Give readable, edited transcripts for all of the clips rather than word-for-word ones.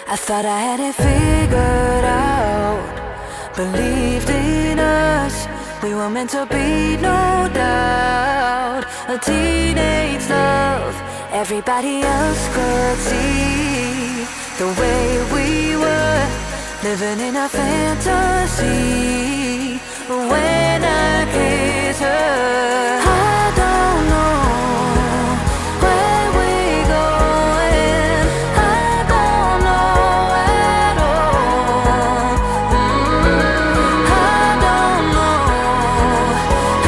I thought I had it figured out, believed in us, we were meant to be, no doubt. A teenage love, everybody else could see the way we were, living in a fantasy. When I kiss her, I don't know where we going, I don't know at all. I don't know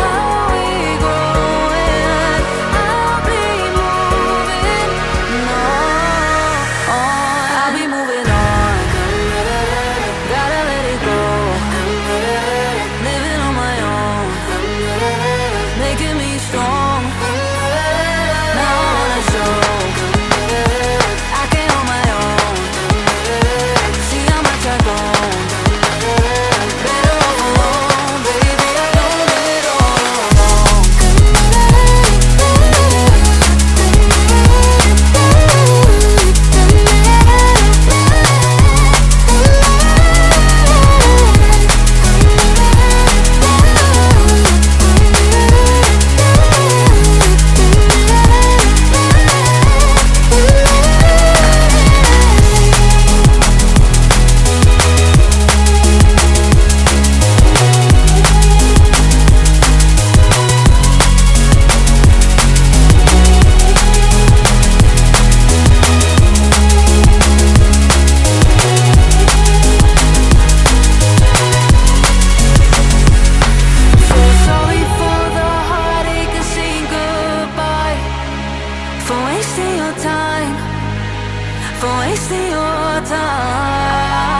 how we growing. I'll be moving on. I'll be moving on. Gotta let it go. Living on my own, making me strong. Now I wanna show I can on my own. See how much I've grown. Better off alone, baby. I know it all along. Sorry for the heartache and saying goodbye, for wasting your time, for wasting your time.